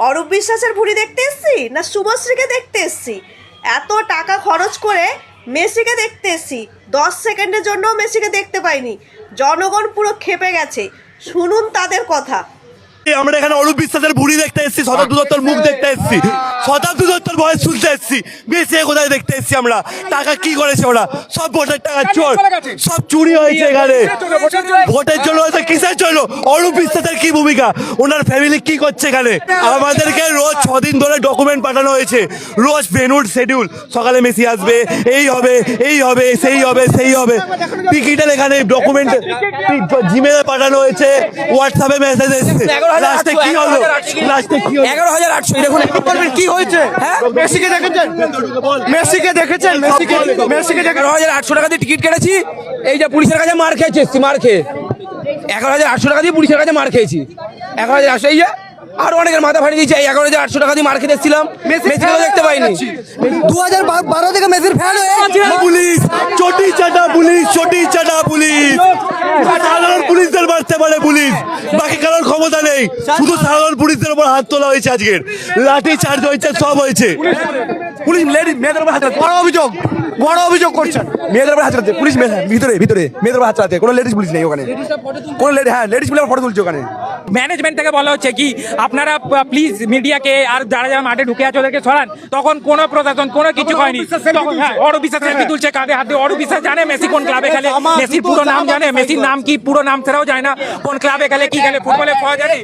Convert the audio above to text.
অরূপ বিশ্বাসের ভুঁড়ি দেখতে এসছি না শুভশ্রীকে দেখতে এসছি? এত টাকা খরচ করে মেসিকে দেখতে এসছি, 10 সেকেন্ডের জন্য মেসিকে দেখতে পাইনি। জনগণ পুরো ক্ষেপে গেছে, শুনুন তাদের কথা। আমরা এখানে অরূপ বিশ্বাসের ভুঁড়ি দেখতে এসেছি, শতাব্দী দত্তর মুখ দেখতে এসেছি, শতাব্দী দত্তর ভয়েস শুনতে এসেছি। মেসি কোথায় দেখতে এসেছি আমরা? টাকা কি করেছে ওরা? সব ভোটের টাকা চোর, সব চুরি হয়েছে এখানে। ভোটের জন্য হয়েছে, কিসের জন্য? অরূপ বিশ্বাসের কি ভূমিকা, ওনার ফ্যামিলি কি করছে এখানে? আমাদেরকে রোজ 6 দিন ধরে ডকুমেন্ট পাঠানো হয়েছে, রোজ ভেনুর শিডিউল। সকালে মেসি আসবে, এই হবে, এই হবে, সেই হবে, সেই হবে। টিকিটের এখানে ডকুমেন্ট জিমেলে পাঠানো হয়েছে, হোয়াটসঅ্যাপে মেসেজ এসেছে। লাস্টে কি হলো? লাস্টে কি হলো? 11,800। দেখুন কি হয়েছে। হ্যাঁ, মেসিকে দেখেছেন? মেসিকে দেখেছেন? মেসিকে 11,800 টাকা দিয়ে টিকিট কেটেছি। এই যে পুলিশের কাছে মার খেয়েছি, মার খেয়ে 11,800 টাকা দিয়ে পুলিশের কাছে মার খেয়েছি। 11,800। এই যে আরো অনেকের মাথা ফাটিয়ে দিয়েছে। এই 11,800 টাকা দিয়ে মার খেতে এসেছিলাম, মেসিকেও দেখতে পাইনি। 2012 থেকে মেসির ফ্যান হয়ে পুলিশ চটি চাটা, পুলিশ চটি চাটা, পুলিশ সাধারণ পুলিশদের মারতে পারে পুলিশ, বাকি কারোর ক্ষমতা নেই। শুধু সাধারণ পুলিশদের উপর হাত তোলা হয়েছে, আজকের লাঠি চার্জ হয়েছে, সব হয়েছে। পুলিশ মেয়েদের উপর হাত চালাচ্ছে, বড় অভিযোগ করছেন। মেয়েদের উপর হাত চালাচ্ছে পুলিশ, ভিতরে মেয়েদের উপর হাত চালাচ্ছে। কোনো লেডিস পুলিশ নেই ওখানে, কোনো লেডিস পুলিশ ফটো তুলছে ওখানে। ম্যানেজমেন্ট থেকে বলা হচ্ছে কি আপনারা প্লিজ মিডিয়াকে আর যারা যারা মাঠে ঢুকে আছে ওদেরকে সরান। তখন কোনো প্রশাসন কোনো কিছু হয়নি। তখন হ্যাঁ, অরূপ বিশ্বাস সেলফি তুলছে, কাঁধে হাত দিয়ে। অরূপ বিশ্বাস জানে মেসি কোন ক্লাবে খেলে, মেসির পুরো নাম জানে, মেসির নাম কি পুরো নাম ছাড়াও জানে না, কোন ক্লাবে খেলে, কি খেলে, ফুটবলে পাওয়া জানে।